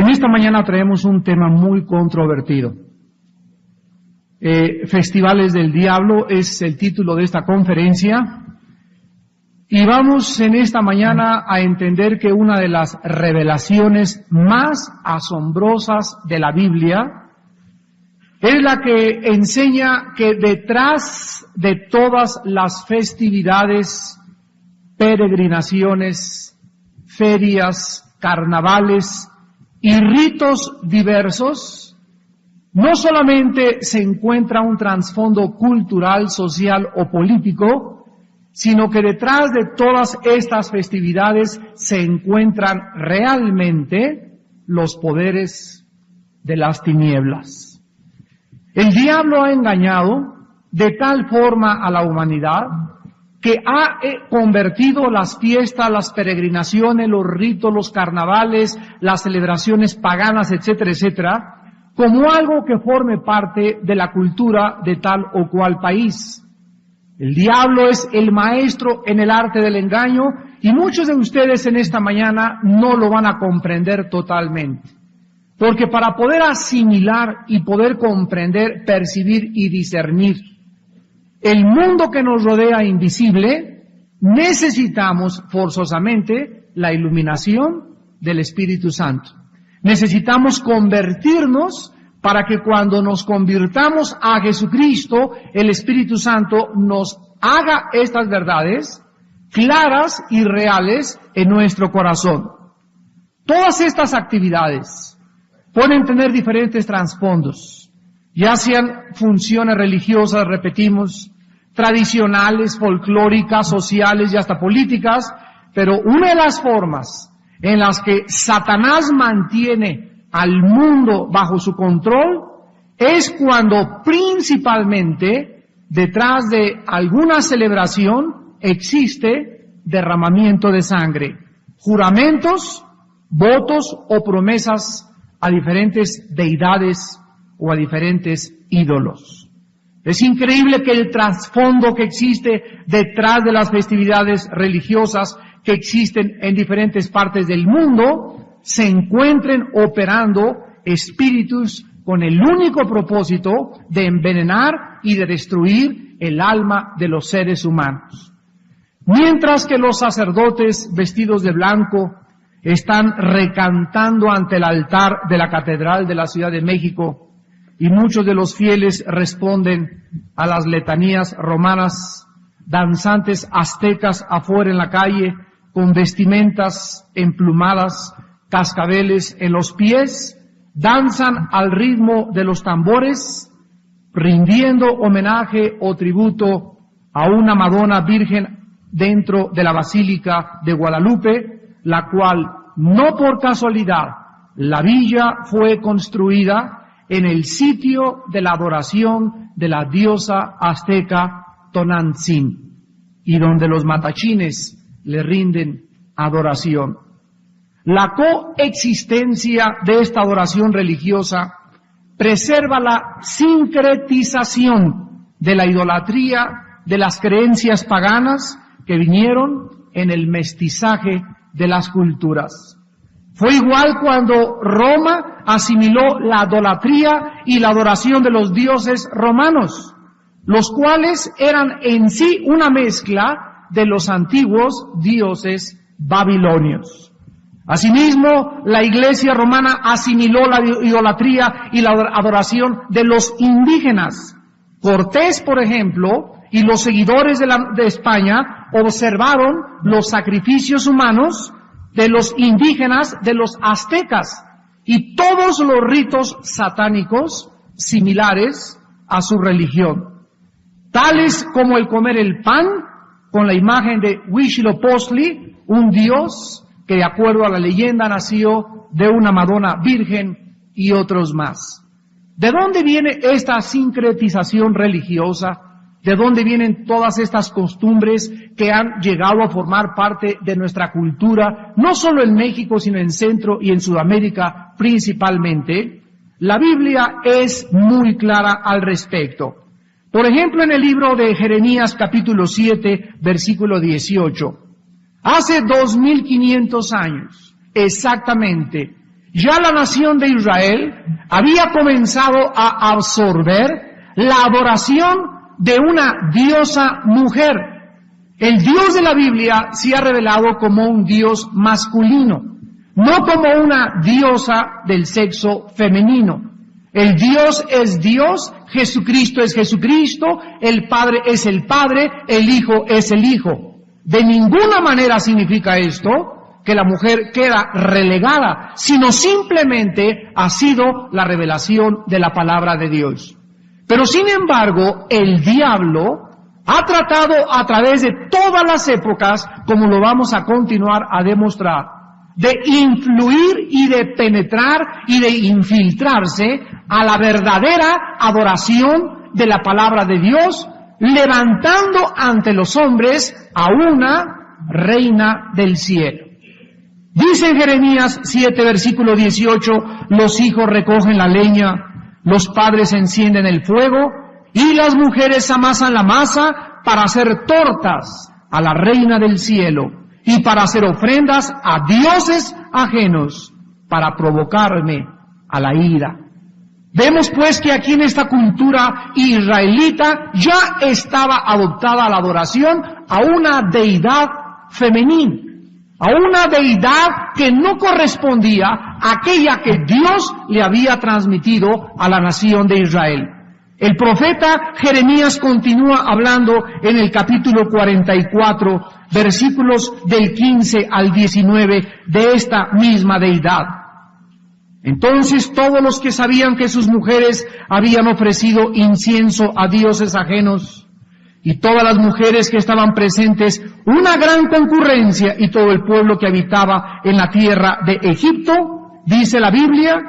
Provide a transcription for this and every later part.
En esta mañana traemos un tema muy controvertido. Festivales del Diablo es el título de esta conferencia. Y vamos en esta mañana a entender que una de las revelaciones más asombrosas de la Biblia es la que enseña que detrás de todas las festividades, peregrinaciones, ferias, carnavales y ritos diversos, no solamente se encuentra un trasfondo cultural, social o político, sino que detrás de todas estas festividades se encuentran realmente los poderes de las tinieblas. El diablo ha engañado de tal forma a la humanidad que ha convertido las fiestas, las peregrinaciones, los ritos, los carnavales, las celebraciones paganas, etcétera, etcétera, como algo que forme parte de la cultura de tal o cual país. El diablo es el maestro en el arte del engaño y muchos de ustedes en esta mañana no lo van a comprender totalmente. Porque para poder asimilar y poder comprender, percibir y discernir el mundo que nos rodea invisible, necesitamos forzosamente la iluminación del Espíritu Santo. Necesitamos convertirnos para que cuando nos convirtamos a Jesucristo, el Espíritu Santo nos haga estas verdades claras y reales en nuestro corazón. Todas estas actividades pueden tener diferentes trasfondos, ya sean funciones religiosas, repetimos, tradicionales, folclóricas, sociales y hasta políticas, pero una de las formas en las que Satanás mantiene al mundo bajo su control es cuando principalmente detrás de alguna celebración existe derramamiento de sangre, juramentos, votos o promesas a diferentes deidades o a diferentes ídolos. Es increíble que el trasfondo que existe detrás de las festividades religiosas que existen en diferentes partes del mundo se encuentren operando espíritus con el único propósito de envenenar y de destruir el alma de los seres humanos. Mientras que los sacerdotes vestidos de blanco están recantando ante el altar de la Catedral de la Ciudad de México y muchos de los fieles responden a las letanías romanas, danzantes aztecas afuera en la calle con vestimentas emplumadas, cascabeles en los pies, danzan al ritmo de los tambores, rindiendo homenaje o tributo a una Madonna Virgen dentro de la Basílica de Guadalupe, la cual, no por casualidad, la villa fue construida en el sitio de la adoración de la diosa azteca Tonantzin, y donde los matachines le rinden adoración. La coexistencia de esta adoración religiosa preserva la sincretización de la idolatría de las creencias paganas que vinieron en el mestizaje de las culturas. Fue igual cuando Roma asimiló la idolatría y la adoración de los dioses romanos, los cuales eran en sí una mezcla de los antiguos dioses babilonios. Asimismo, la Iglesia romana asimiló la idolatría y la adoración de los indígenas. Cortés, por ejemplo, y los seguidores de España observaron los sacrificios humanos de los indígenas, de los aztecas, y todos los ritos satánicos similares a su religión, tales como el comer el pan con la imagen de Huitzilopochtli, un dios que de acuerdo a la leyenda nació de una Madonna Virgen y otros más. ¿De dónde viene esta sincretización religiosa? ¿De dónde vienen todas estas costumbres que han llegado a formar parte de nuestra cultura, no solo en México, sino en Centro y en Sudamérica principalmente? La Biblia es muy clara al respecto. Por ejemplo, en el libro de Jeremías capítulo 7, versículo 18. Hace 2500 años, exactamente, Ya la nación de Israel había comenzado a absorber la adoración de una diosa mujer. El Dios de la Biblia se ha revelado como un Dios masculino, no como una diosa del sexo femenino. El Dios es Dios, Jesucristo es Jesucristo, el Padre es el Padre, el Hijo es el Hijo. De ninguna manera significa esto que la mujer queda relegada, sino simplemente ha sido la revelación de la palabra de Dios. Pero sin embargo, el diablo ha tratado a través de todas las épocas, como lo vamos a continuar a demostrar, de influir y de penetrar y de infiltrarse a la verdadera adoración de la palabra de Dios, levantando ante los hombres a una reina del cielo. Dice en Jeremías 7, versículo 18, los hijos recogen la leña, los padres encienden el fuego, y las mujeres amasan la masa para hacer tortas a la reina del cielo y para hacer ofrendas a dioses ajenos para provocarme a la ira. Vemos pues que aquí en esta cultura israelita ya estaba adoptada la adoración a una deidad femenina, a una deidad que no correspondía a aquella que Dios le había transmitido a la nación de Israel. El profeta Jeremías continúa hablando en el capítulo 44, versículos del 15 al 19 de esta misma deidad. Entonces todos los que sabían que sus mujeres habían ofrecido incienso a dioses ajenos, y todas las mujeres que estaban presentes, una gran concurrencia, y todo el pueblo que habitaba en la tierra de Egipto, dice la Biblia,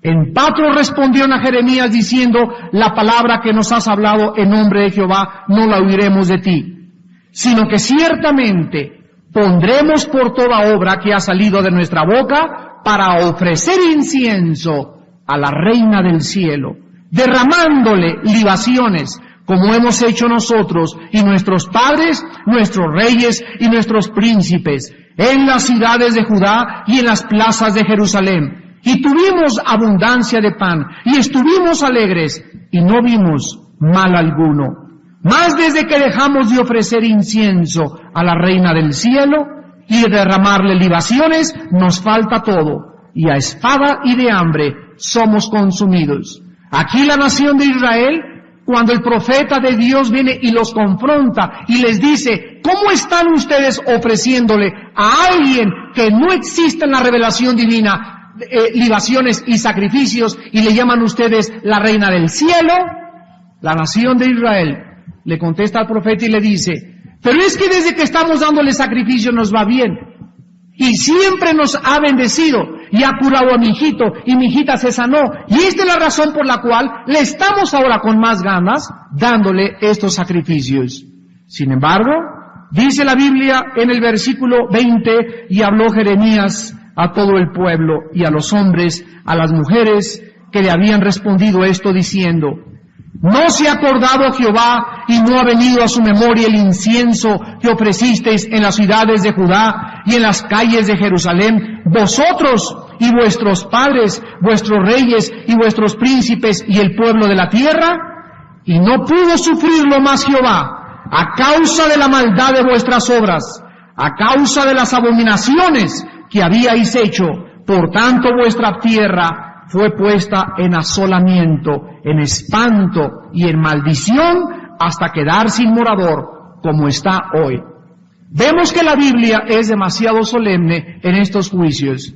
en Patro respondieron a Jeremías diciendo, la palabra que nos has hablado en nombre de Jehová no la oiremos de ti, sino que ciertamente pondremos por toda obra que ha salido de nuestra boca para ofrecer incienso a la reina del cielo, derramándole libaciones, como hemos hecho nosotros y nuestros padres, nuestros reyes y nuestros príncipes, en las ciudades de Judá y en las plazas de Jerusalén. Y tuvimos abundancia de pan, y estuvimos alegres, y no vimos mal alguno. Mas desde que dejamos de ofrecer incienso a la reina del cielo, y de derramarle libaciones, nos falta todo, y a espada y de hambre somos consumidos. Aquí la nación de Israel, cuando el profeta de Dios viene y los confronta y les dice, ¿cómo están ustedes ofreciéndole a alguien que no existe en la revelación divina libaciones y sacrificios y le llaman ustedes la reina del cielo? La nación de Israel le contesta al profeta y le dice, pero es que desde que estamos dándole sacrificio nos va bien, y siempre nos ha bendecido, y ha curado a mi hijito, y mi hijita se sanó, y esta es la razón por la cual le estamos ahora con más ganas dándole estos sacrificios. Sin embargo, dice la Biblia en el versículo 20, y habló Jeremías a todo el pueblo, y a los hombres, a las mujeres, que le habían respondido esto diciendo, ¿no se ha acordado Jehová y no ha venido a su memoria el incienso que ofrecisteis en las ciudades de Judá y en las calles de Jerusalén, vosotros y vuestros padres, vuestros reyes y vuestros príncipes y el pueblo de la tierra? Y no pudo sufrirlo más Jehová a causa de la maldad de vuestras obras, a causa de las abominaciones que habíais hecho. Por tanto vuestra tierra fue puesta en asolamiento, en espanto y en maldición hasta quedar sin morador, como está hoy. Vemos que la Biblia es demasiado solemne en estos juicios.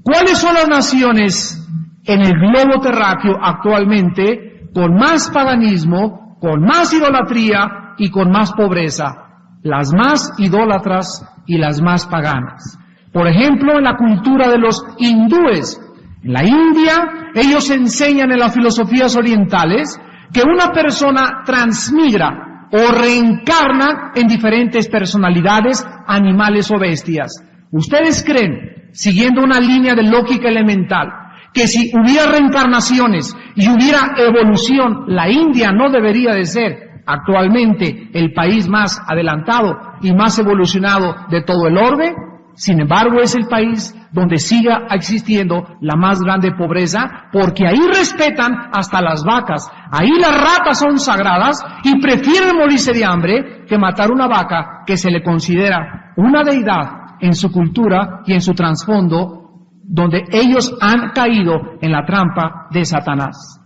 ¿Cuáles son las naciones en el globo terráqueo actualmente con más paganismo, con más idolatría y con más pobreza? Las más idólatras y las más paganas. Por ejemplo, en la cultura de los hindúes, en la India, ellos enseñan en las filosofías orientales que una persona transmigra o reencarna en diferentes personalidades, animales o bestias. ¿Ustedes creen, siguiendo una línea de lógica elemental, que si hubiera reencarnaciones y hubiera evolución, la India no debería de ser actualmente el país más adelantado y más evolucionado de todo el orbe? Sin embargo, es el país donde siga existiendo la más grande pobreza, porque ahí respetan hasta las vacas. Ahí las ratas son sagradas y prefieren morirse de hambre que matar una vaca que se le considera una deidad en su cultura y en su trasfondo, donde ellos han caído en la trampa de Satanás.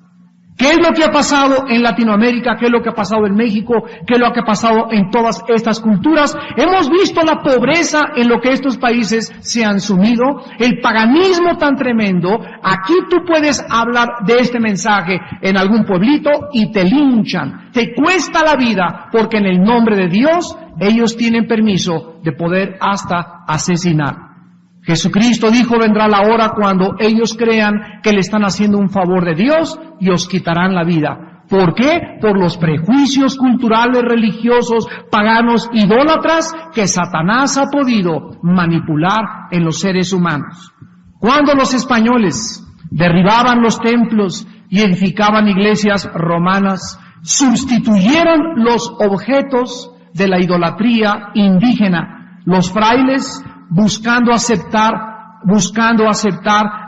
¿Qué es lo que ha pasado en Latinoamérica? ¿Qué es lo que ha pasado en México? ¿Qué es lo que ha pasado en todas estas culturas? Hemos visto la pobreza en lo que estos países se han sumido, el paganismo tan tremendo. Aquí tú puedes hablar de este mensaje en algún pueblito y te linchan, te cuesta la vida, porque en el nombre de Dios ellos tienen permiso de poder hasta asesinar. Jesucristo dijo, vendrá la hora cuando ellos crean que le están haciendo un favor de Dios y os quitarán la vida. ¿Por qué? Por los prejuicios culturales, religiosos, paganos, idólatras que Satanás ha podido manipular en los seres humanos. Cuando los españoles derribaban los templos y edificaban iglesias romanas, sustituyeron los objetos de la idolatría indígena. Los frailes, buscando aceptar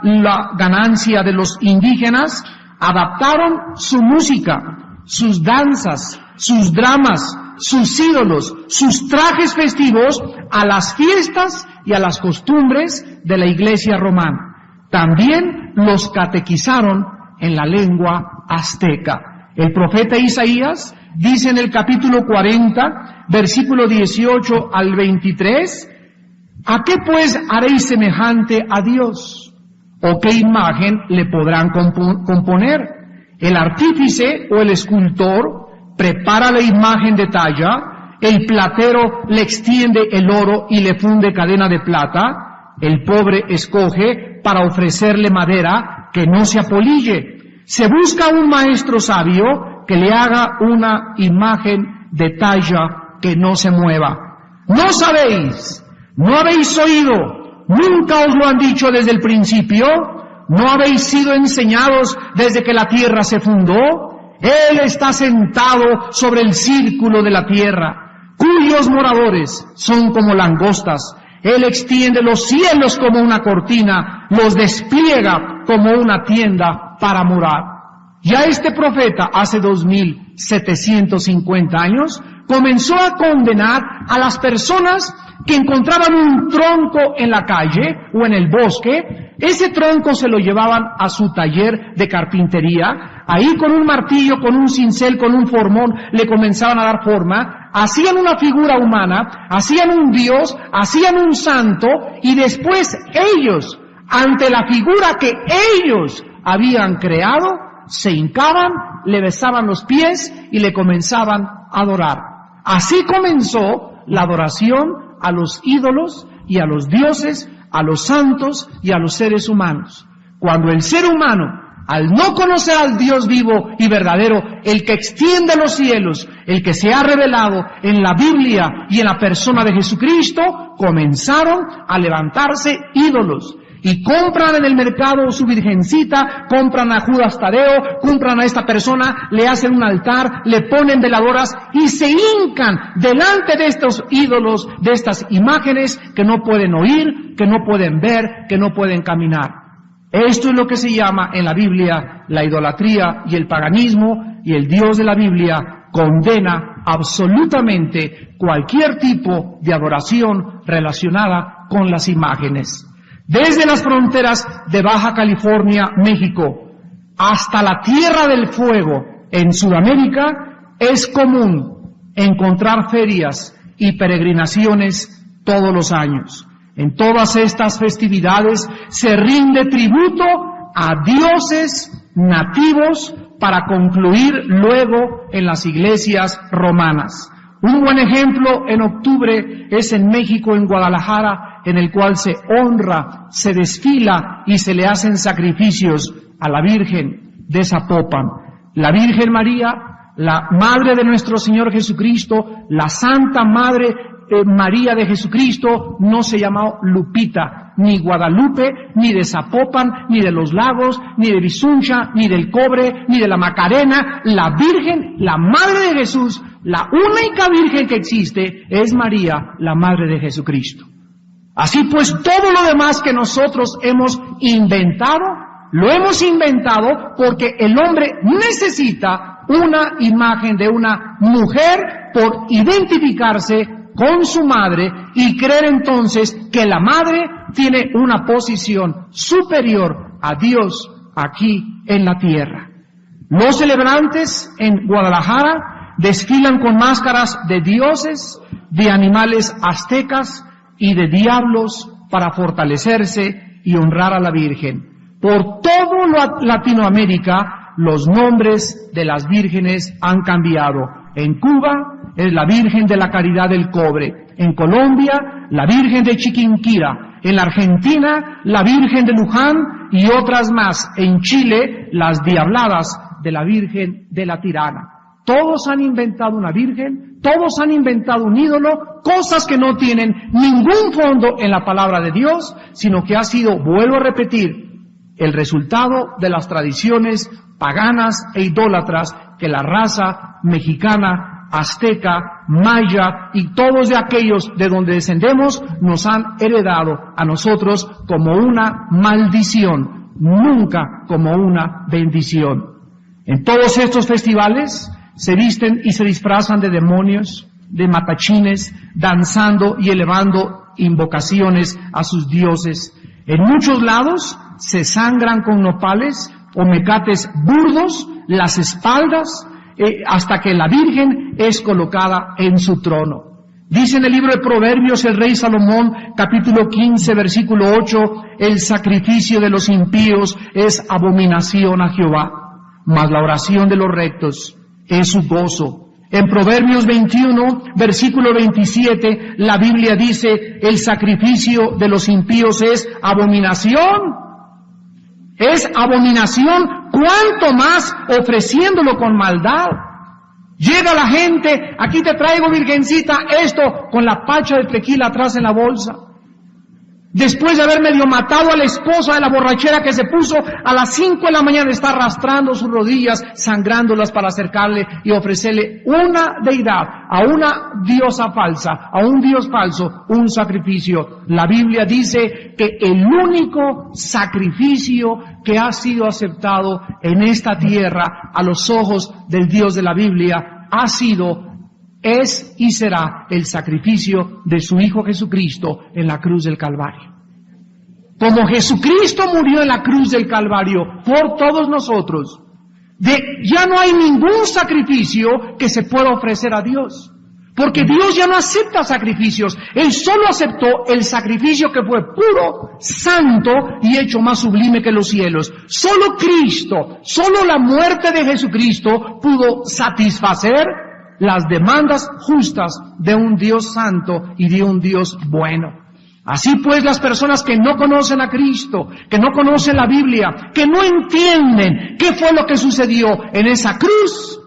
la ganancia de los indígenas, adaptaron su música, sus danzas, sus dramas, sus ídolos, sus trajes festivos a las fiestas y a las costumbres de la iglesia romana. También los catequizaron en la lengua azteca. El profeta Isaías dice en el capítulo 40, versículo 18 al 23, ¿a qué pues haréis semejante a Dios? ¿O qué imagen le podrán componer? El artífice o el escultor prepara la imagen de talla, el platero le extiende el oro y le funde cadena de plata, el pobre escoge para ofrecerle madera que no se apolille. Se busca un maestro sabio que le haga una imagen de talla que no se mueva. ¿No sabéis? ¿No habéis oído? ¿Nunca os lo han dicho desde el principio? ¿No habéis sido enseñados desde que la tierra se fundó? Él está sentado sobre el círculo de la tierra, cuyos moradores son como langostas. Él extiende los cielos como una cortina, los despliega como una tienda para morar. Ya este profeta, hace 2750 años, comenzó a condenar a las personas que encontraban un tronco en la calle o en el bosque. Ese tronco se lo llevaban a su taller de carpintería. Ahí con un martillo, con un cincel, con un formón, le comenzaban a dar forma. Hacían una figura humana, hacían un dios, hacían un santo, y después ellos, ante la figura que ellos habían creado, se hincaban, le besaban los pies y le comenzaban a adorar. Así comenzó la adoración a los ídolos y a los dioses, a los santos y a los seres humanos. Cuando el ser humano, al no conocer al Dios vivo y verdadero, el que extiende los cielos, el que se ha revelado en la Biblia y en la persona de Jesucristo, comenzaron a levantarse ídolos. Y compran en el mercado su virgencita, compran a Judas Tadeo, compran a esta persona, le hacen un altar, le ponen veladoras y se hincan delante de estos ídolos, de estas imágenes que no pueden oír, que no pueden ver, que no pueden caminar. Esto es lo que se llama en la Biblia la idolatría y el paganismo, y el Dios de la Biblia condena absolutamente cualquier tipo de adoración relacionada con las imágenes. Desde las fronteras de Baja California, México, hasta la Tierra del Fuego, en Sudamérica, es común encontrar ferias y peregrinaciones todos los años. En todas estas festividades se rinde tributo a dioses nativos para concluir luego en las iglesias romanas. Un buen ejemplo en octubre es en México, en Guadalajara, en el cual se honra, se desfila y se le hacen sacrificios a la Virgen de Zapopan. La Virgen María, la Madre de nuestro Señor Jesucristo, la Santa Madre María de Jesucristo, no se llamó Lupita, ni Guadalupe, ni de Zapopan, ni de los Lagos, ni de Bisuncha, ni del Cobre, ni de la Macarena. La Virgen, la Madre de Jesús, la única Virgen que existe es María, la Madre de Jesucristo. Así pues, todo lo demás que nosotros hemos inventado, lo hemos inventado porque el hombre necesita una imagen de una mujer por identificarse con su madre y creer entonces que la madre tiene una posición superior a Dios aquí en la tierra. Los celebrantes en Guadalajara desfilan con máscaras de dioses, de animales aztecas y de diablos para fortalecerse y honrar a la Virgen. Por todo Latinoamérica, los nombres de las vírgenes han cambiado. En Cuba es la Virgen de la Caridad del Cobre. En Colombia, la Virgen de Chiquinquirá. En la Argentina, la Virgen de Luján y otras más. En Chile, las Diabladas de la Virgen de la Tirana. Todos han inventado una virgen, todos han inventado un ídolo, cosas que no tienen ningún fondo en la palabra de Dios, sino que ha sido, vuelvo a repetir, el resultado de las tradiciones paganas e idólatras que la raza mexicana, azteca, maya y todos de aquellos de donde descendemos nos han heredado a nosotros como una maldición, nunca como una bendición. En todos estos festivales se visten y se disfrazan de demonios, de matachines, danzando y elevando invocaciones a sus dioses. En muchos lados se sangran con nopales o mecates burdos las espaldas hasta que la Virgen es colocada en su trono. Dice en el libro de Proverbios el rey Salomón, capítulo 15, versículo 8, el sacrificio de los impíos es abominación a Jehová, mas la oración de los rectos es su gozo. En Proverbios 21, versículo 27, la Biblia dice, el sacrificio de los impíos es abominación. Es abominación, cuanto más ofreciéndolo con maldad. Llega la gente, aquí te traigo, virgencita, esto, con la pacha de tequila atrás en la bolsa. Después de haber medio matado a la esposa de la borrachera que se puso a las 5 de la mañana, está arrastrando sus rodillas, sangrándolas para acercarle y ofrecerle una deidad, a una diosa falsa, a un dios falso, un sacrificio. La Biblia dice que el único sacrificio que ha sido aceptado en esta tierra a los ojos del Dios de la Biblia ha sido, es y será el sacrificio de su Hijo Jesucristo en la cruz del Calvario. Como Jesucristo murió en la cruz del Calvario por todos nosotros, ya no hay ningún sacrificio que se pueda ofrecer a Dios, porque Dios ya no acepta sacrificios. Él solo aceptó el sacrificio que fue puro, santo y hecho más sublime que los cielos. Solo Cristo, solo la muerte de Jesucristo pudo satisfacer las demandas justas de un Dios santo y de un Dios bueno. Así pues, las personas que no conocen a Cristo, que no conocen la Biblia, que no entienden qué fue lo que sucedió en esa cruz,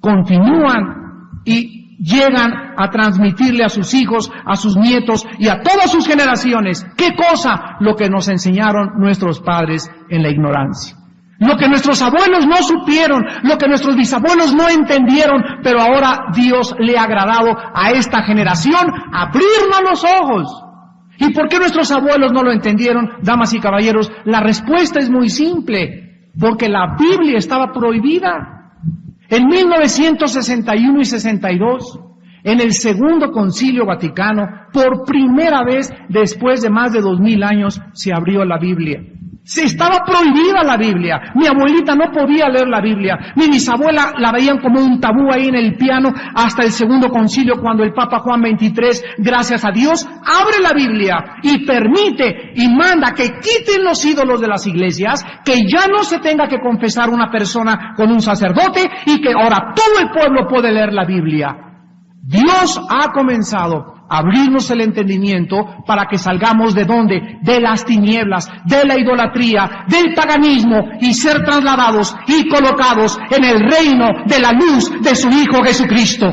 continúan y llegan a transmitirle a sus hijos, a sus nietos y a todas sus generaciones, ¿qué cosa? Lo que nos enseñaron nuestros padres en la ignorancia. Lo que nuestros abuelos no supieron, lo que nuestros bisabuelos no entendieron, pero ahora Dios le ha agradado a esta generación abrirnos los ojos. ¿Y por qué nuestros abuelos no lo entendieron, damas y caballeros? La respuesta es muy simple, porque la Biblia estaba prohibida. En 1961 y 62, en el Segundo Concilio Vaticano, por primera vez después de más de 2000 años, se abrió la Biblia. Se estaba prohibida la Biblia. Mi abuelita no podía leer la Biblia. Mi bisabuela la veían como un tabú ahí en el piano hasta el Segundo Concilio, cuando el Papa Juan XXIII, gracias a Dios, abre la Biblia y permite y manda que quiten los ídolos de las iglesias, que ya no se tenga que confesar una persona con un sacerdote y que ahora todo el pueblo puede leer la Biblia. Dios ha comenzado a abrirnos el entendimiento para que salgamos ¿de dónde? De las tinieblas, de la idolatría, del paganismo y ser trasladados y colocados en el reino de la luz de su Hijo Jesucristo.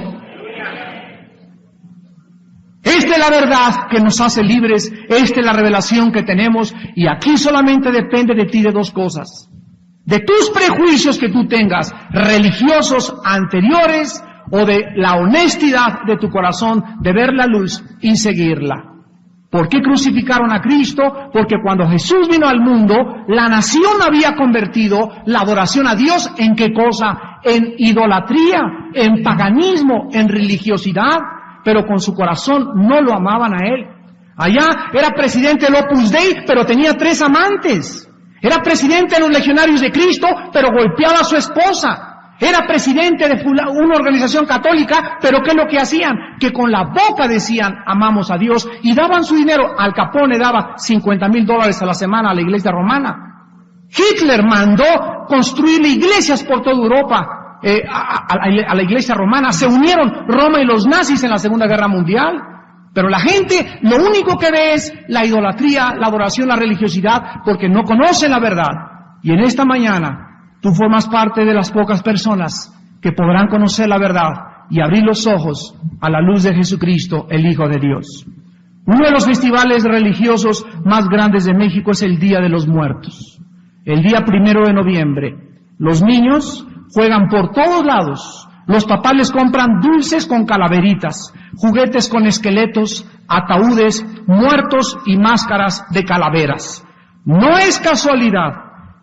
Esta es la verdad que nos hace libres, esta es la revelación que tenemos y aquí solamente depende de ti de dos cosas. De tus prejuicios que tú tengas, religiosos anteriores, o de la honestidad de tu corazón de ver la luz y seguirla. ¿Por qué crucificaron a Cristo? Porque cuando Jesús vino al mundo, la nación había convertido la adoración a Dios ¿en qué cosa? En idolatría, en paganismo, en religiosidad, pero con su corazón no lo amaban a Él. Allá era presidente del Opus Dei, pero tenía 3 amantes. Era presidente de los Legionarios de Cristo, pero golpeaba a su esposa. Era presidente de una organización católica, pero ¿qué es lo que hacían? Que con la boca decían, amamos a Dios, y daban su dinero. Al Capone daba $50,000 a la semana a la iglesia romana. Hitler mandó construir iglesias por toda Europa, a la iglesia romana. Se unieron Roma y los nazis en la Segunda Guerra Mundial. Pero la gente lo único que ve es la idolatría, la adoración, la religiosidad, porque no conocen la verdad. Y en esta mañana, tú formas parte de las pocas personas que podrán conocer la verdad y abrir los ojos a la luz de Jesucristo, el Hijo de Dios. Uno de los festivales religiosos más grandes de México es el Día de los Muertos. El día 1 de noviembre, los niños juegan por todos lados. Los papás les compran dulces con calaveritas, juguetes con esqueletos, ataúdes, muertos y máscaras de calaveras. No es casualidad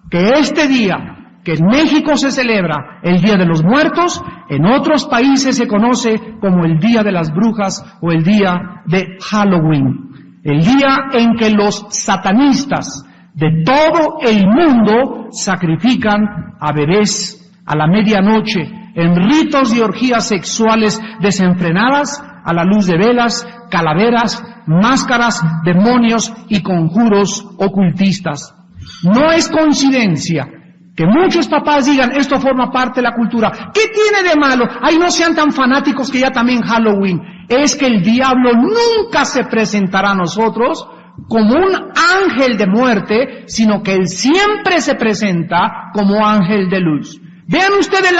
que este día, que en México se celebra el Día de los Muertos, en otros países se conoce como el Día de las Brujas o el Día de Halloween. El día en que los satanistas de todo el mundo sacrifican a bebés a la medianoche en ritos y orgías sexuales desenfrenadas a la luz de velas, calaveras, máscaras, demonios y conjuros ocultistas. No es coincidencia que muchos papás digan, esto forma parte de la cultura. ¿Qué tiene de malo? Ay, no sean tan fanáticos que ya también Halloween. Es que el diablo nunca se presentará a nosotros como un ángel de muerte, sino que él siempre se presenta como ángel de luz. Vean ustedes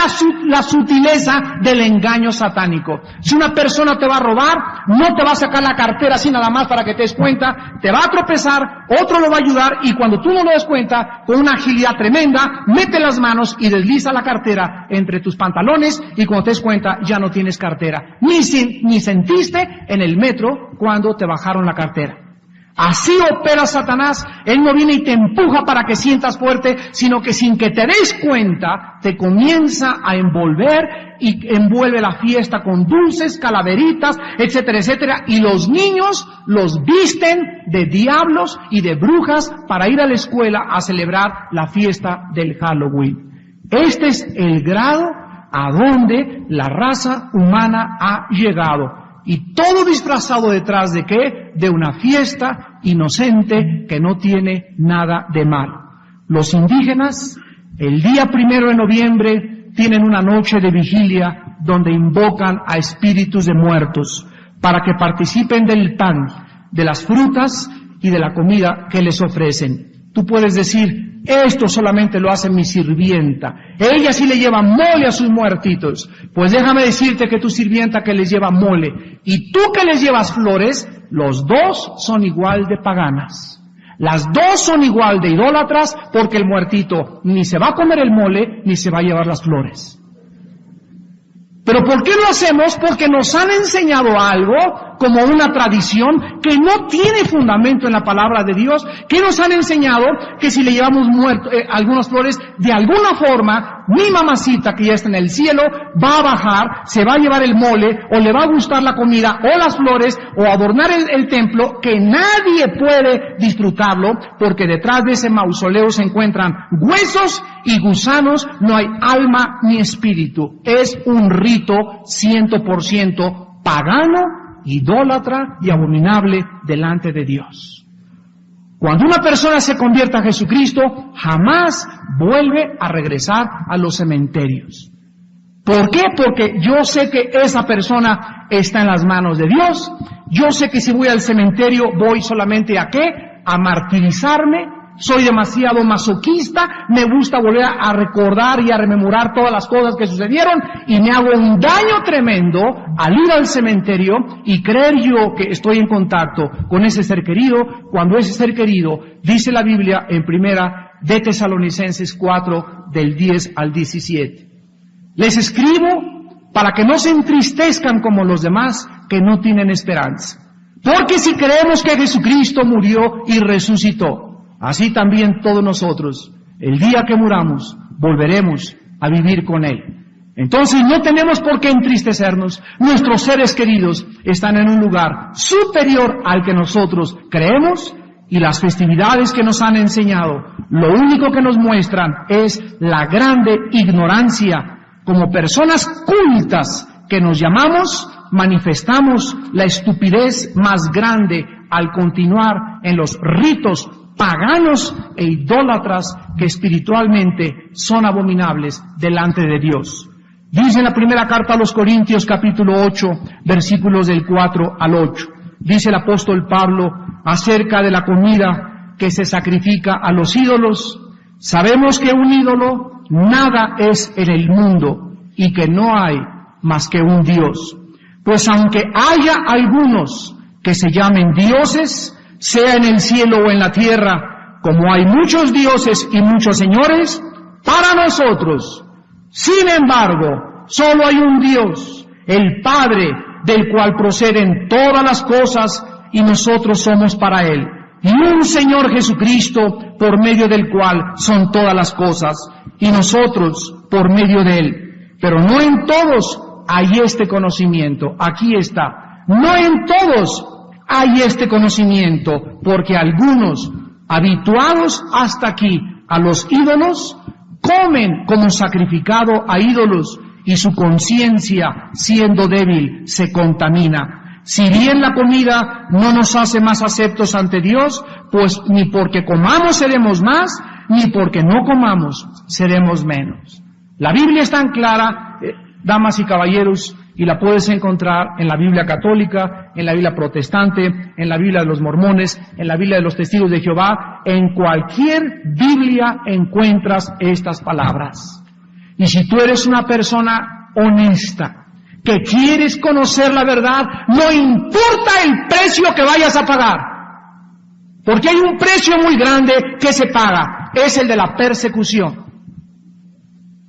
la sutileza del engaño satánico. Si una persona te va a robar, no te va a sacar la cartera así nada más para que te des cuenta, te va a tropezar, otro lo va a ayudar y cuando tú no lo des cuenta, con una agilidad tremenda, mete las manos y desliza la cartera entre tus pantalones y cuando te des cuenta ya no tienes cartera. Ni sentiste en el metro cuando te bajaron la cartera. Así opera Satanás. Él no viene y te empuja para que sientas fuerte, sino que sin que te des cuenta, te comienza a envolver y envuelve la fiesta con dulces, calaveritas, etcétera, etcétera. Y los niños los visten de diablos y de brujas para ir a la escuela a celebrar la fiesta del Halloween. Este es el grado a donde la raza humana ha llegado. Y todo disfrazado detrás de ¿qué? De una fiesta inocente que no tiene nada de malo. Los indígenas, el día 1 de noviembre, tienen una noche de vigilia donde invocan a espíritus de muertos para que participen del pan, de las frutas y de la comida que les ofrecen. Tú puedes decir, esto solamente lo hace mi sirvienta. Ella sí le lleva mole a sus muertitos. Pues déjame decirte que tu sirvienta que les lleva mole y tú que les llevas flores, los dos son igual de paganas. Las dos son igual de idólatras porque el muertito ni se va a comer el mole ni se va a llevar las flores. ¿Pero por qué lo hacemos? Porque nos han enseñado algo como una tradición que no tiene fundamento en la palabra de Dios, que nos han enseñado que si le llevamos algunas flores, de alguna forma, mi mamacita que ya está en el cielo va a bajar, se va a llevar el mole, o le va a gustar la comida, o las flores, o adornar el templo, que nadie puede disfrutarlo, porque detrás de ese mausoleo se encuentran huesos y gusanos, no hay alma ni espíritu. Es un rito 100% pagano, idólatra y abominable delante de Dios. Cuando una persona se convierte a Jesucristo, jamás vuelve a regresar a los cementerios. ¿Por qué? Porque yo sé que esa persona está en las manos de Dios. Yo sé que si voy al cementerio voy solamente ¿a qué? A martirizarme. Soy demasiado masoquista, me gusta volver a recordar y a rememorar todas las cosas que sucedieron y me hago un daño tremendo al ir al cementerio y creer yo que estoy en contacto con ese ser querido, cuando ese ser querido, dice la Biblia en 1 de Tesalonicenses 4, del 10 al 17. Les escribo para que no se entristezcan como los demás que no tienen esperanza. Porque si creemos que Jesucristo murió y resucitó, así también todos nosotros, el día que muramos, volveremos a vivir con Él. Entonces no tenemos por qué entristecernos. Nuestros seres queridos están en un lugar superior al que nosotros creemos, y las festividades que nos han enseñado, lo único que nos muestran es la grande ignorancia. Como personas cultas que nos llamamos, manifestamos la estupidez más grande al continuar en los ritos paganos e idólatras que espiritualmente son abominables delante de Dios. Dice en la primera carta a los Corintios, capítulo 8, versículos del 4 al 8. Dice el apóstol Pablo acerca de la comida que se sacrifica a los ídolos: sabemos que un ídolo nada es en el mundo y que no hay más que un Dios. Pues aunque haya algunos que se llamen dioses, sea en el cielo o en la tierra, como hay muchos dioses y muchos señores, para nosotros, sin embargo, solo hay un Dios, el Padre, del cual proceden todas las cosas, y nosotros somos para Él, y un Señor Jesucristo, por medio del cual son todas las cosas, y nosotros por medio de Él. Pero no en todos hay este conocimiento. Aquí está. No en todos hay este conocimiento, porque algunos, habituados hasta aquí a los ídolos, comen como sacrificado a ídolos, y su conciencia, siendo débil, se contamina. Si bien la comida no nos hace más aceptos ante Dios, pues ni porque comamos seremos más, ni porque no comamos seremos menos. La Biblia es tan clara, damas y caballeros, y la puedes encontrar en la Biblia católica, en la Biblia protestante, en la Biblia de los mormones, en la Biblia de los testigos de Jehová. En cualquier Biblia encuentras estas palabras. Y si tú eres una persona honesta, que quieres conocer la verdad, no importa el precio que vayas a pagar, porque hay un precio muy grande que se paga, es el de la persecución.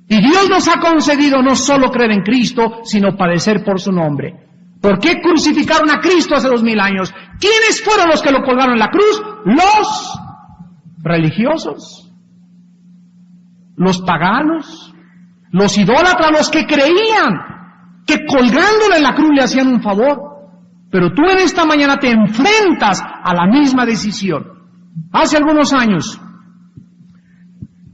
Y Dios nos ha concedido no solo creer en Cristo, sino padecer por su nombre. ¿Por qué crucificaron a Cristo hace 2000 años? ¿Quiénes fueron los que lo colgaron en la cruz? Los religiosos, los paganos, los idólatras, los que creían que colgándole en la cruz le hacían un favor. Pero tú en esta mañana te enfrentas a la misma decisión. Hace algunos años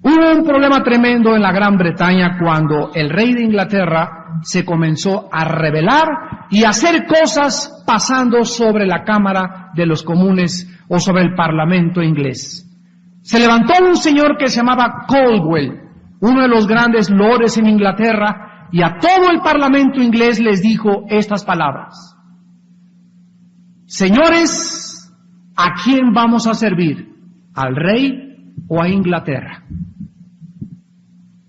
hubo un problema tremendo en la Gran Bretaña cuando el rey de Inglaterra se comenzó a rebelar y a hacer cosas pasando sobre la Cámara de los Comunes o sobre el Parlamento inglés. Se levantó un señor que se llamaba Caldwell, uno de los grandes lores en Inglaterra, y a todo el Parlamento inglés les dijo estas palabras: señores, ¿a quién vamos a servir? ¿Al rey o a Inglaterra?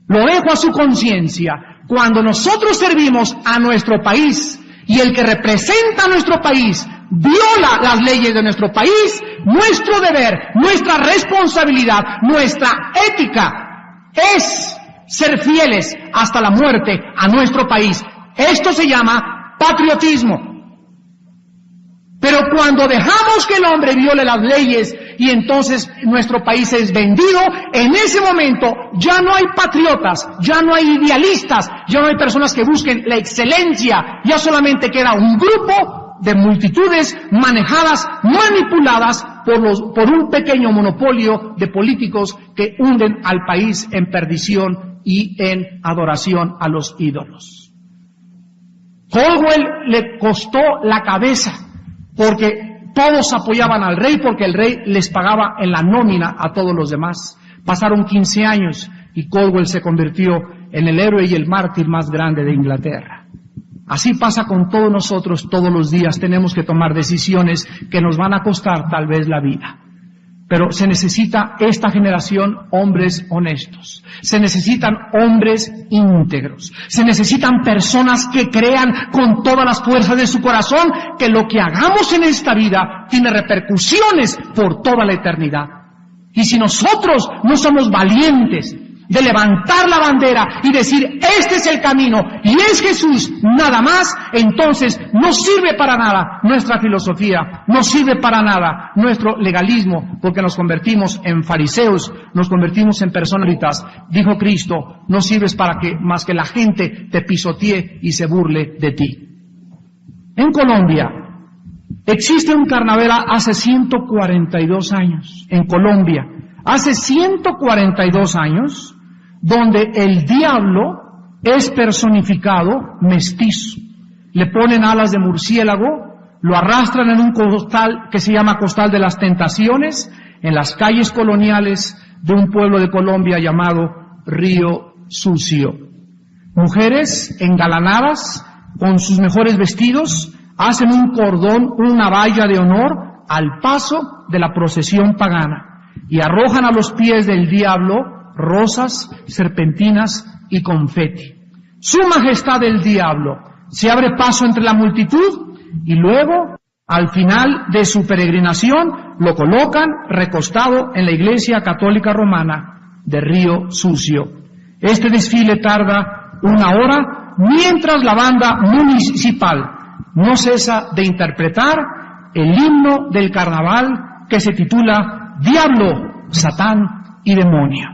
Lo dejo a su conciencia. Cuando nosotros servimos a nuestro país y el que representa a nuestro país viola las leyes de nuestro país, nuestro deber, nuestra responsabilidad, nuestra ética es ser fieles hasta la muerte a nuestro país. Esto se llama patriotismo. Pero cuando dejamos que el hombre viole las leyes y entonces nuestro país es vendido, en ese momento ya no hay patriotas, ya no hay idealistas, ya no hay personas que busquen la excelencia, ya solamente queda un grupo de multitudes manejadas, manipuladas por un pequeño monopolio de políticos que hunden al país en perdición y en adoración a los ídolos. Caldwell le costó la cabeza, porque todos apoyaban al rey, porque el rey les pagaba en la nómina a todos los demás. Pasaron 15 años y Caldwell se convirtió en el héroe y el mártir más grande de Inglaterra. Así pasa con todos nosotros todos los días. Tenemos que tomar decisiones que nos van a costar tal vez la vida. Pero se necesita esta generación hombres honestos. Se necesitan hombres íntegros. Se necesitan personas que crean con todas las fuerzas de su corazón que lo que hagamos en esta vida tiene repercusiones por toda la eternidad. Y si nosotros no somos valientes de levantar la bandera y decir, este es el camino y es Jesús, nada más, entonces no sirve para nada nuestra filosofía, no sirve para nada nuestro legalismo, porque nos convertimos en fariseos, nos convertimos en personalitas. Dijo Cristo, no sirves para que más que la gente te pisotee y se burle de ti. En Colombia existe un carnaval hace 142 años, en Colombia, hace 142 años, donde el diablo es personificado mestizo. Le ponen alas de murciélago, lo arrastran en un costal que se llama Costal de las Tentaciones, en las calles coloniales de un pueblo de Colombia llamado Río Sucio. Mujeres engalanadas, con sus mejores vestidos, hacen un cordón, una valla de honor al paso de la procesión pagana y arrojan a los pies del diablo rosas, serpentinas y confeti. Su majestad el diablo se abre paso entre la multitud y luego, al final de su peregrinación, lo colocan recostado en la iglesia católica romana de Río Sucio. Este desfile tarda 1 hora, mientras la banda municipal no cesa de interpretar el himno del carnaval que se titula Diablo, Satán y Demonio.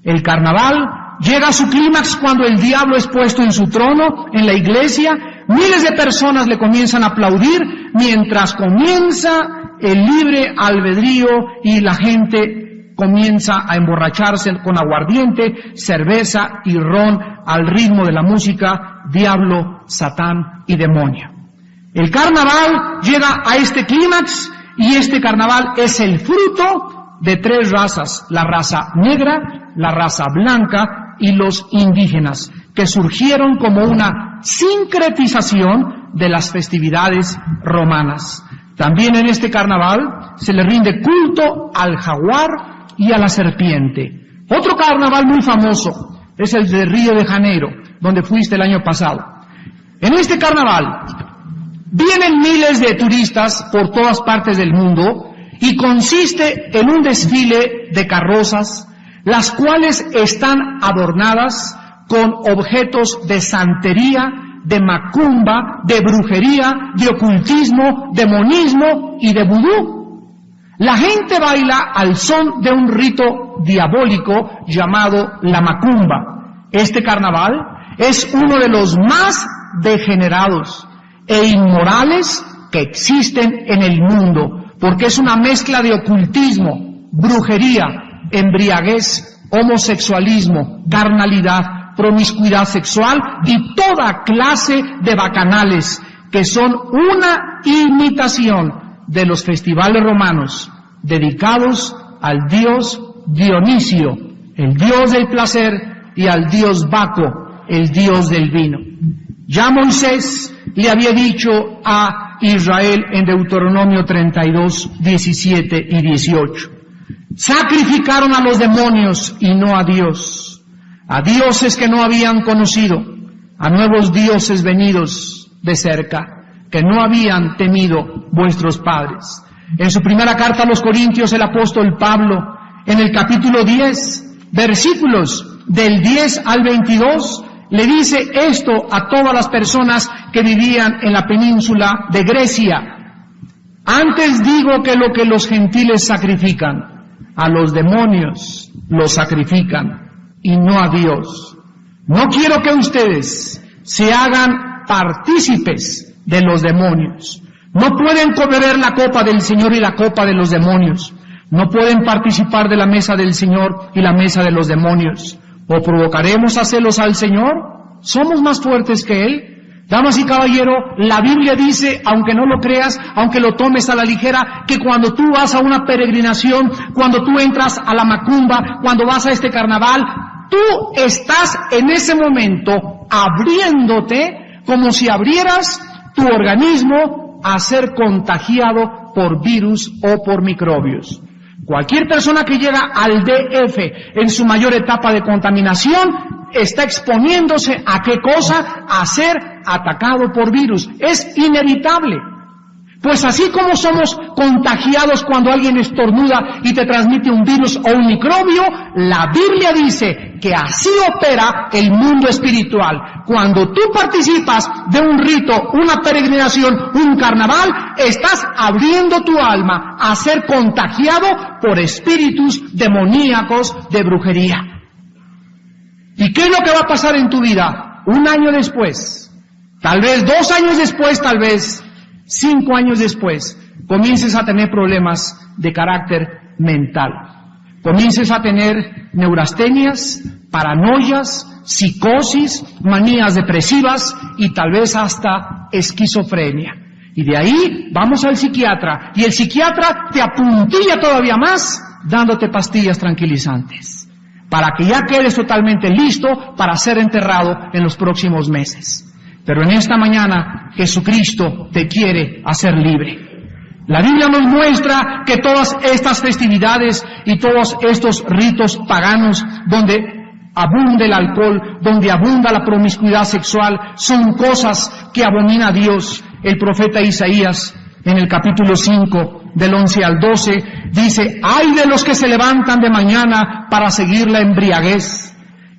El carnaval llega a su clímax cuando el diablo es puesto en su trono en la iglesia. Miles de personas le comienzan a aplaudir mientras comienza el libre albedrío y la gente comienza a emborracharse con aguardiente, cerveza y ron al ritmo de la música Diablo, Satán y Demonio. El carnaval llega a este clímax y este carnaval es el fruto de 3 razas, la raza negra, la raza blanca y los indígenas, que surgieron como una sincretización de las festividades romanas. También en este carnaval se le rinde culto al jaguar y a la serpiente. Otro carnaval muy famoso es el de Río de Janeiro, donde fuiste el año pasado. En este carnaval vienen miles de turistas por todas partes del mundo y consiste en un desfile de carrozas, las cuales están adornadas con objetos de santería, de macumba, de brujería, de ocultismo, de monismo y de vudú. La gente baila al son de un rito diabólico llamado la macumba. Este carnaval es uno de los más degenerados e inmorales que existen en el mundo, porque es una mezcla de ocultismo, brujería, embriaguez, homosexualismo, carnalidad, promiscuidad sexual y toda clase de bacanales que son una imitación de los festivales romanos dedicados al dios Dionisio, el dios del placer, y al dios Baco, el dios del vino. Ya Moisés le había dicho a Israel en Deuteronomio 32, 17 y 18. Sacrificaron a los demonios y no a Dios, a dioses que no habían conocido, a nuevos dioses venidos de cerca, que no habían temido vuestros padres. En su primera carta a los Corintios, el apóstol Pablo, en el capítulo 10, versículos del 10 al 22, le dice esto a todas las personas que vivían en la península de Grecia. Antes digo que lo que los gentiles sacrifican, a los demonios los sacrifican y no a Dios. No quiero que ustedes se hagan partícipes de los demonios. No pueden beber la copa del Señor y la copa de los demonios. No pueden participar de la mesa del Señor y la mesa de los demonios. ¿O provocaremos a celos al Señor? ¿Somos más fuertes que Él? Damas y caballeros, la Biblia dice, aunque no lo creas, aunque lo tomes a la ligera, que cuando tú vas a una peregrinación, cuando tú entras a la macumba, cuando vas a este carnaval, tú estás en ese momento abriéndote como si abrieras tu organismo a ser contagiado por virus o por microbios. Cualquier persona que llega al DF en su mayor etapa de contaminación está exponiéndose a qué cosa, a ser atacado por virus. Es inevitable. Pues así como somos contagiados cuando alguien estornuda y te transmite un virus o un microbio, la Biblia dice que así opera el mundo espiritual. Cuando tú participas de un rito, una peregrinación, un carnaval, estás abriendo tu alma a ser contagiado por espíritus demoníacos de brujería. ¿Y qué es lo que va a pasar en tu vida? Un año después, tal vez 2 años después, tal vez 5 años después, comiences a tener problemas de carácter mental. Comiences a tener neurastenias, paranoias, psicosis, manías depresivas y tal vez hasta esquizofrenia. Y de ahí vamos al psiquiatra y el psiquiatra te apuntilla todavía más dándote pastillas tranquilizantes para que ya quedes totalmente listo para ser enterrado en los próximos meses. Pero en esta mañana Jesucristo te quiere hacer libre. La Biblia nos muestra que todas estas festividades y todos estos ritos paganos donde abunda el alcohol, donde abunda la promiscuidad sexual, son cosas que abomina a Dios. El profeta Isaías, en el capítulo 5, del 11 al 12, dice: ¡ay de los que se levantan de mañana para seguir la embriaguez,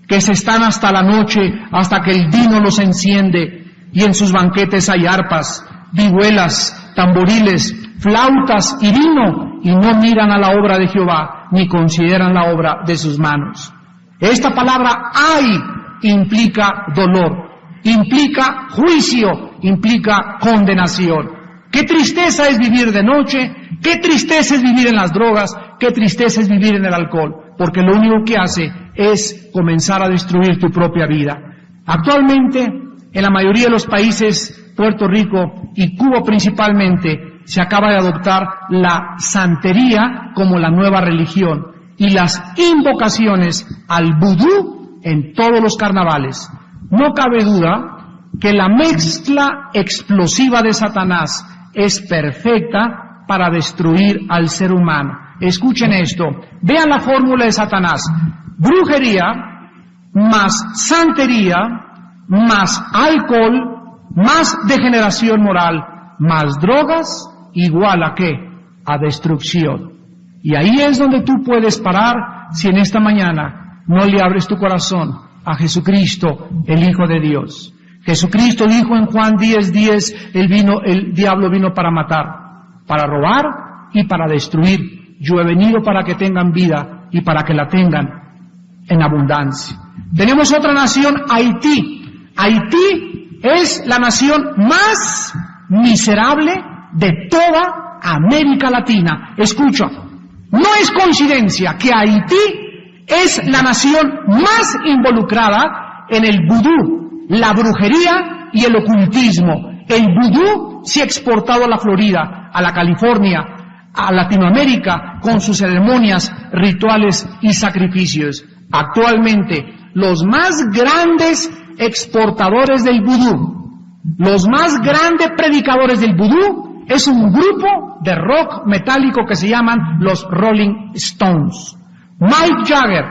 que se están hasta la noche, hasta que el vino los enciende, y en sus banquetes hay arpas, vihuelas, tamboriles, flautas y vino, y no miran a la obra de Jehová, ni consideran la obra de sus manos. Esta palabra "ay" implica dolor, implica juicio, implica condenación. Qué tristeza es vivir de noche, qué tristeza es vivir en las drogas, qué tristeza es vivir en el alcohol, porque lo único que hace es comenzar a destruir tu propia vida. Actualmente, en la mayoría de los países, Puerto Rico y Cuba principalmente, se acaba de adoptar la santería como la nueva religión y las invocaciones al vudú en todos los carnavales. No cabe duda que la mezcla explosiva de Satanás es perfecta para destruir al ser humano. Escuchen esto, vean la fórmula de Satanás: brujería más santería más alcohol más degeneración moral más drogas, igual a ¿qué? A destrucción. Y ahí es donde tú puedes parar si en esta mañana no le abres tu corazón a Jesucristo, el Hijo de Dios. Jesucristo dijo en Juan 10:10, el diablo vino para matar, para robar y para destruir. Yo he venido para que tengan vida y para que la tengan en abundancia. Tenemos otra nación, Haití. Haití es la nación más miserable de toda América Latina. Escucha, no es coincidencia que Haití es la nación más involucrada en el vudú, la brujería y el ocultismo. El vudú se ha exportado a la Florida, a la California, a Latinoamérica, con sus ceremonias, rituales y sacrificios. Actualmente, los más grandes exportadores del vudú, los más grandes predicadores del vudú, es un grupo de rock metálico que se llaman los Rolling Stones. Mike Jagger,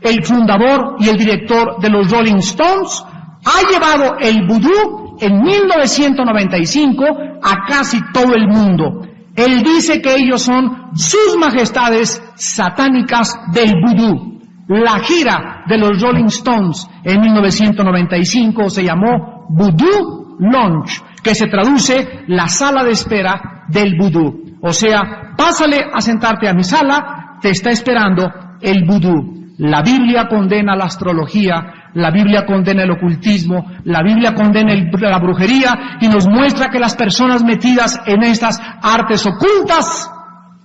el fundador y el director de los Rolling Stones, ha llevado el vudú en 1995 a casi todo el mundo. Él dice que ellos son sus majestades satánicas del vudú. La gira de los Rolling Stones en 1995 se llamó Voodoo Lounge, que se traduce la sala de espera del vudú. O sea, pásale a sentarte a mi sala, te está esperando el vudú. La Biblia condena la astrología, la Biblia condena el ocultismo, la Biblia condena la brujería y nos muestra que las personas metidas en estas artes ocultas,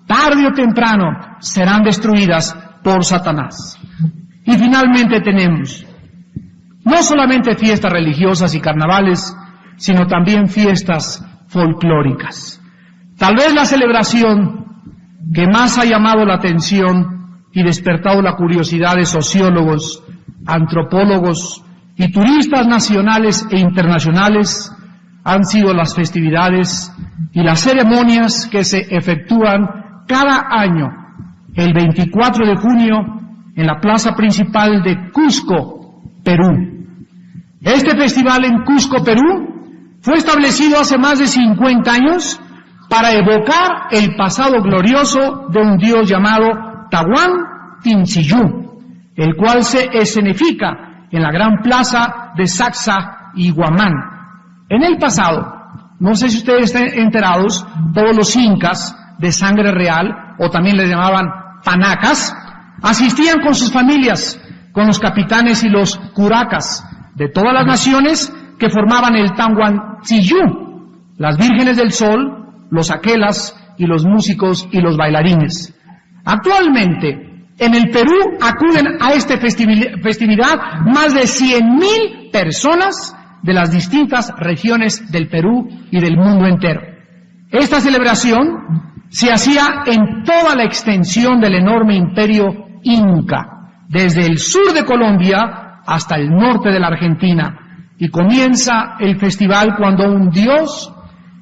tarde o temprano, serán destruidas por Satanás. Y finalmente tenemos no solamente fiestas religiosas y carnavales, sino también fiestas folclóricas. Tal vez la celebración que más ha llamado la atención y despertado la curiosidad de sociólogos, antropólogos y turistas nacionales e internacionales han sido las festividades y las ceremonias que se efectúan cada año, el 24 de junio, en la plaza principal de Cusco, Perú. Este festival en Cusco, Perú, fue establecido hace más de 50 años para evocar el pasado glorioso de un dios llamado Tahuán Tinsillu, el cual se escenifica en la gran plaza de Sacsayhuamán y Guamán. En el pasado, no sé si ustedes están enterados, todos los incas de sangre real, o también les llamaban panacas, asistían con sus familias, con los capitanes y los curacas de todas las naciones que formaban el Tahuantinsillu, las vírgenes del sol, los aquelas y los músicos y los bailarines. Actualmente, en el Perú acuden a esta festividad más de 100,000 personas de las distintas regiones del Perú y del mundo entero. Esta celebración se hacía en toda la extensión del enorme imperio inca, desde el sur de Colombia hasta el norte de la Argentina, y comienza el festival cuando un dios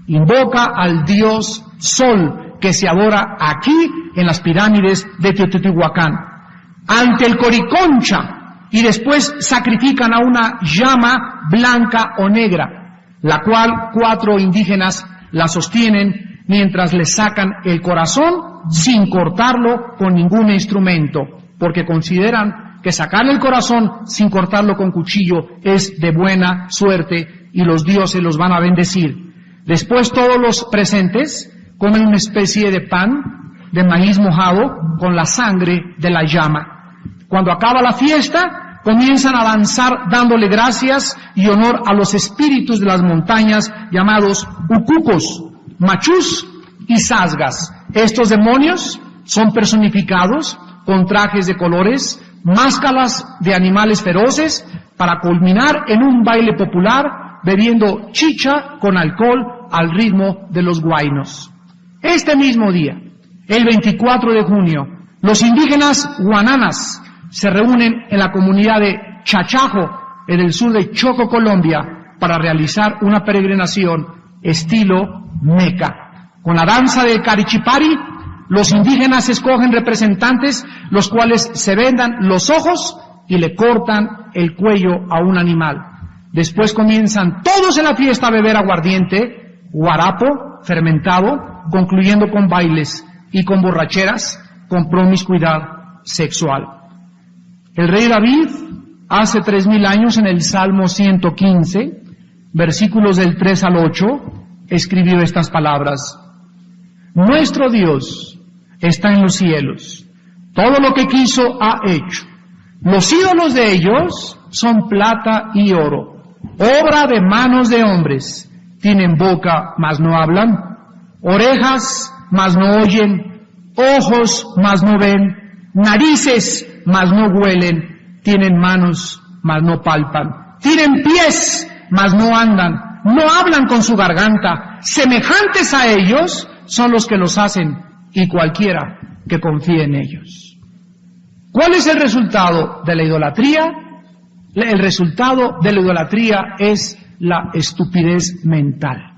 invoca al dios Sol, que se adora aquí en las pirámides de Teotihuacán, ante el Coriconcha, y después sacrifican a una llama blanca o negra, la cual 4 indígenas la sostienen mientras le sacan el corazón sin cortarlo con ningún instrumento, porque consideran que sacarle el corazón sin cortarlo con cuchillo es de buena suerte y los dioses los van a bendecir. Después todos los presentes comen una especie de pan de maíz mojado con la sangre de la llama. Cuando acaba la fiesta, comienzan a danzar dándole gracias y honor a los espíritus de las montañas llamados ucucos, machús y sasgas. Estos demonios son personificados con trajes de colores, máscaras de animales feroces, para culminar en un baile popular bebiendo chicha con alcohol al ritmo de los huaynos. Este mismo día, el 24 de junio, los indígenas guananas se reúnen en la comunidad de Chachajo, en el sur de Chocó, Colombia, para realizar una peregrinación estilo Meca. Con la danza del Carichipari, los indígenas escogen representantes, los cuales se vendan los ojos y le cortan el cuello a un animal. Después comienzan todos en la fiesta a beber aguardiente, guarapo, fermentado, concluyendo con bailes y con borracheras, con promiscuidad sexual. El rey David, hace 3000 años, en el Salmo 115, versículos del 3 al 8, escribió estas palabras: Nuestro Dios está en los cielos, todo lo que quiso ha hecho. Los ídolos de ellos son plata y oro, obra de manos de hombres. Tienen boca, mas no hablan, orejas, mas no oyen, ojos, mas no ven, narices, mas no huelen, tienen manos, mas no palpan, tienen pies, mas no andan, no hablan con su garganta. Semejantes a ellos son los que los hacen, y cualquiera que confíe en ellos. ¿Cuál es el resultado de la idolatría? El resultado de la idolatría es la estupidez mental,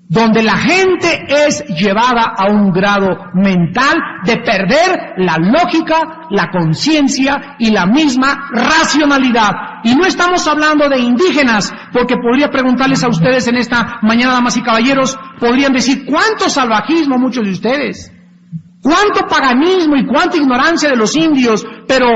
donde la gente es llevada a un grado mental de perder la lógica, la conciencia y la misma racionalidad. Y no estamos hablando de indígenas, porque podría preguntarles a ustedes en esta mañana, damas y caballeros, podrían decir: ¿cuánto salvajismo muchos de ustedes? ¿Cuánto paganismo y cuánta ignorancia de los indios? Pero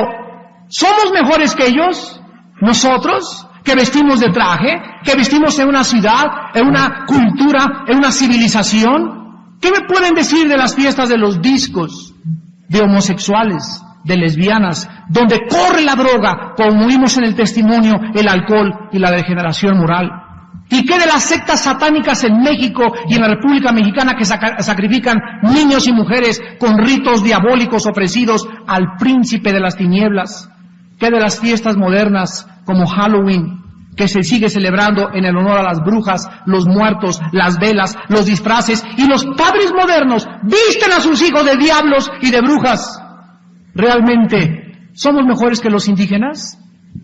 ¿somos mejores que ellos? ¿Nosotros? Que vestimos de traje, que vestimos en una ciudad, en una cultura, en una civilización. ¿Qué me pueden decir de las fiestas de los discos, de homosexuales, de lesbianas, donde corre la droga, como vimos en el testimonio, el alcohol y la degeneración moral? ¿Y qué de las sectas satánicas en México y en la República Mexicana que sacrifican niños y mujeres con ritos diabólicos ofrecidos al príncipe de las tinieblas? ¿Qué de las fiestas modernas como Halloween, que se sigue celebrando en el honor a las brujas, los muertos, las velas, los disfraces, y los padres modernos visten a sus hijos de diablos y de brujas? ¿Realmente somos mejores que los indígenas?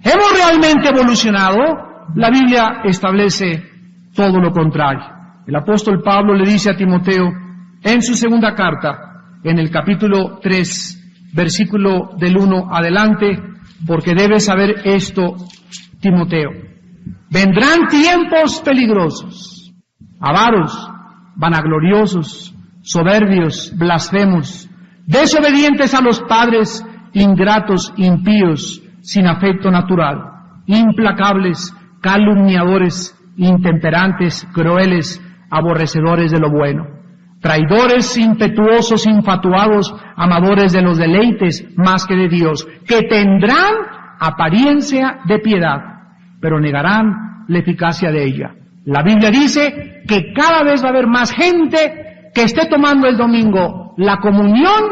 ¿Hemos realmente evolucionado? La Biblia establece todo lo contrario. El apóstol Pablo le dice a Timoteo en su segunda carta, en el capítulo 3, versículo del 1 adelante: porque debes saber esto, Timoteo: vendrán tiempos peligrosos, avaros, vanagloriosos, soberbios, blasfemos, desobedientes a los padres, ingratos, impíos, sin afecto natural, implacables, calumniadores, intemperantes, crueles, aborrecedores de lo bueno, traidores, impetuosos, infatuados, amadores de los deleites más que de Dios, que tendrán apariencia de piedad, pero negarán la eficacia de ella. La Biblia dice que cada vez va a haber más gente que esté tomando el domingo la comunión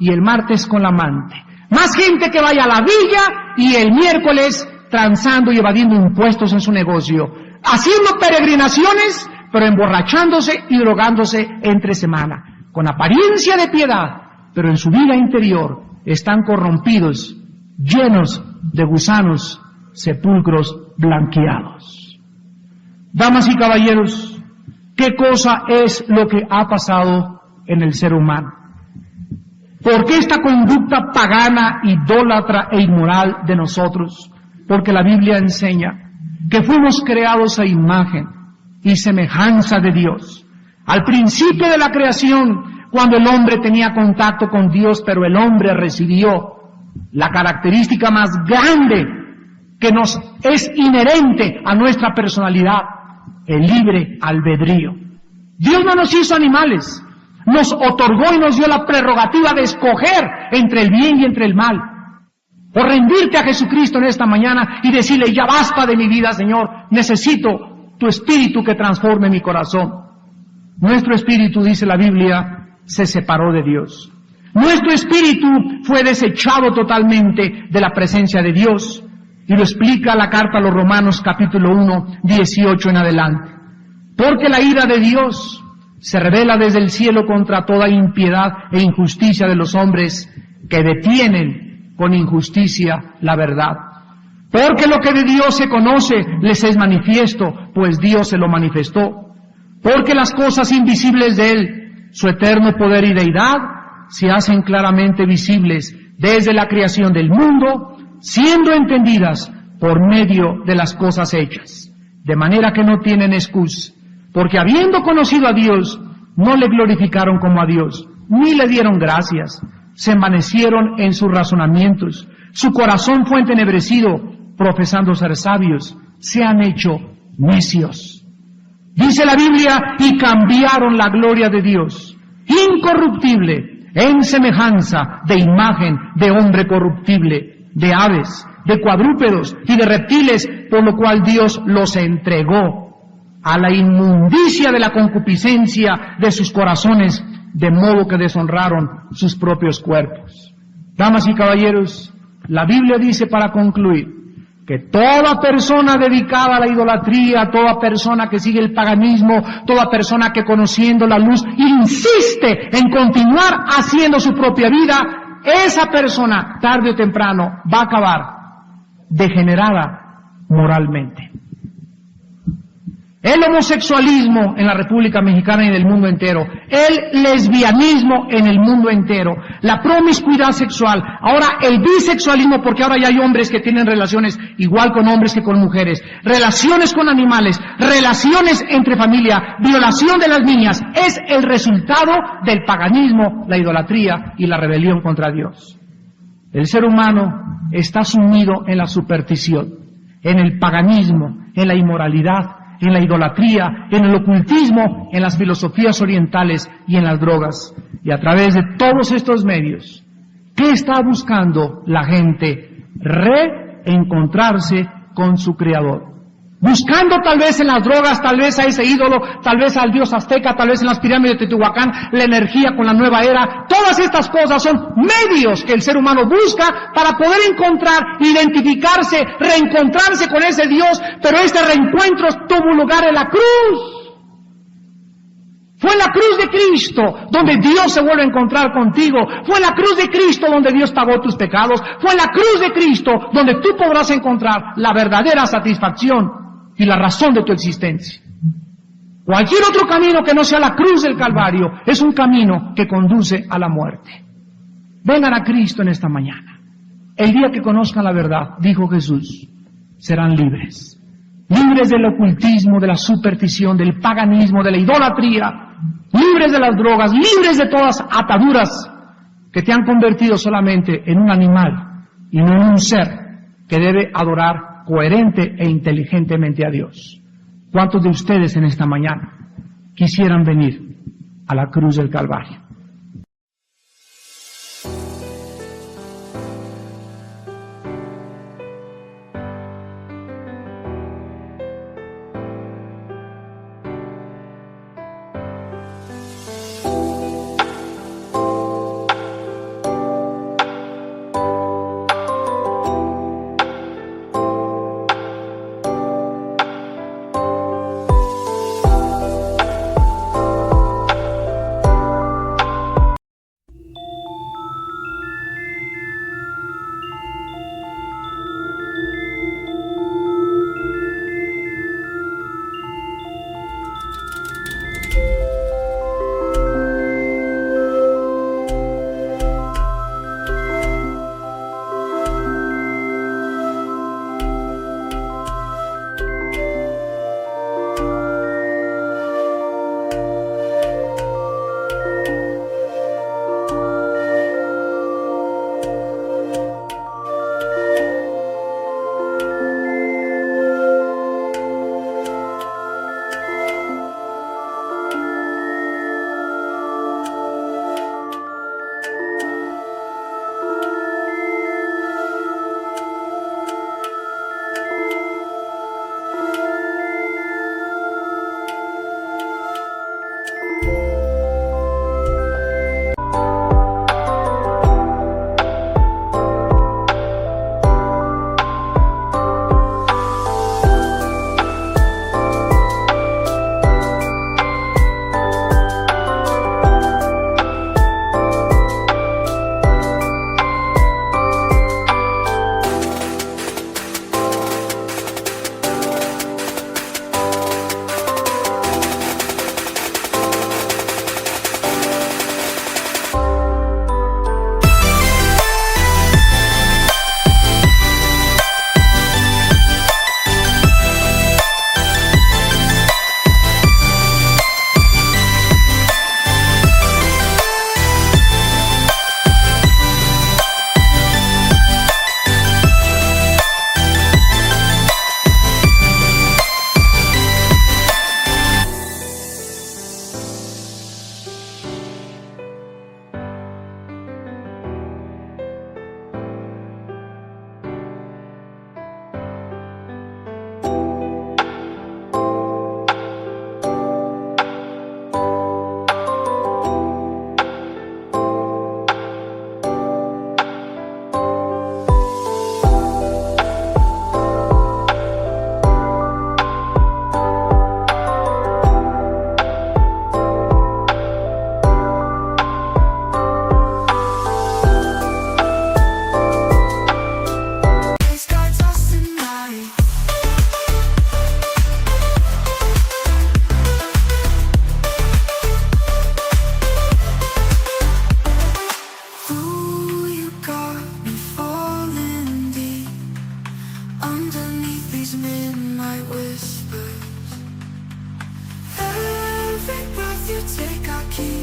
y el martes con la amante. Más gente que vaya a la villa y el miércoles transando y evadiendo impuestos en su negocio, haciendo peregrinaciones, pero emborrachándose y drogándose entre semana, con apariencia de piedad, pero en su vida interior están corrompidos, llenos de gusanos, sepulcros blanqueados. Damas y caballeros, ¿qué cosa es lo que ha pasado en el ser humano? ¿Por qué esta conducta pagana, idólatra e inmoral de nosotros? Porque la Biblia enseña que fuimos creados a imagen y semejanza de Dios. Al principio de la creación, cuando el hombre tenía contacto con Dios, pero el hombre recibió la característica más grande que nos es inherente a nuestra personalidad, el libre albedrío. Dios no nos hizo animales, nos otorgó y nos dio la prerrogativa de escoger entre el bien y entre el mal. O rendirte a Jesucristo en esta mañana y decirle, ya basta de mi vida, Señor, necesito tu espíritu que transforme mi corazón. Nuestro espíritu, dice la Biblia, se separó de Dios. Nuestro espíritu fue desechado totalmente de la presencia de Dios. Y lo explica la carta a los Romanos capítulo 1, 18 en adelante. Porque la ira de Dios se revela desde el cielo contra toda impiedad e injusticia de los hombres que detienen con injusticia la verdad. Porque lo que de Dios se conoce les es manifiesto, pues Dios se lo manifestó. Porque las cosas invisibles de Él, su eterno poder y deidad, se hacen claramente visibles desde la creación del mundo, siendo entendidas por medio de las cosas hechas, de manera que no tienen excusa, porque habiendo conocido a Dios, no le glorificaron como a Dios, ni le dieron gracias, se envanecieron en sus razonamientos, su corazón fue entenebrecido, profesando ser sabios, se han hecho necios. Dice la Biblia, y cambiaron la gloria de Dios, incorruptible, en semejanza de imagen de hombre corruptible, de aves, de cuadrúpedos y de reptiles, por lo cual Dios los entregó a la inmundicia de la concupiscencia de sus corazones, de modo que deshonraron sus propios cuerpos. Damas y caballeros, la Biblia dice para concluir que toda persona dedicada a la idolatría, toda persona que sigue el paganismo, toda persona que conociendo la luz insiste en continuar haciendo su propia vida, esa persona tarde o temprano va a acabar degenerada moralmente. El homosexualismo en la República Mexicana y en el mundo entero, el lesbianismo en el mundo entero, la promiscuidad sexual, ahora el bisexualismo, porque ahora ya hay hombres que tienen relaciones igual con hombres que con mujeres, relaciones con animales, relaciones entre familia, violación de las niñas, es el resultado del paganismo, la idolatría y la rebelión contra Dios. El ser humano está sumido en la superstición, en el paganismo, en la inmoralidad, en la idolatría, en el ocultismo, en las filosofías orientales y en las drogas. Y a través de todos estos medios, ¿qué está buscando la gente? Reencontrarse con su Creador. Buscando tal vez en las drogas, tal vez a ese ídolo, tal vez al dios azteca, tal vez en las pirámides de Teotihuacán, la energía con la nueva era. Todas estas cosas son medios que el ser humano busca para poder encontrar, identificarse, reencontrarse con ese Dios, pero este reencuentro tuvo lugar en la cruz. Fue en la cruz de Cristo donde Dios se vuelve a encontrar contigo. Fue en la cruz de Cristo donde Dios pagó tus pecados. Fue en la cruz de Cristo donde tú podrás encontrar la verdadera satisfacción y la razón de tu existencia. Cualquier otro camino que no sea la cruz del Calvario es un camino que conduce a la muerte. Vengan a Cristo en esta mañana. El día que conozcan la verdad, dijo Jesús, serán libres. libres del ocultismo, de la superstición, del paganismo, de la idolatría, libres de las drogas, libres de todas ataduras que te han convertido solamente en un animal y no en un ser que debe adorar coherente e inteligentemente a Dios. ¿Cuántos de ustedes en esta mañana quisieran venir a la cruz del Calvario? Take, I keep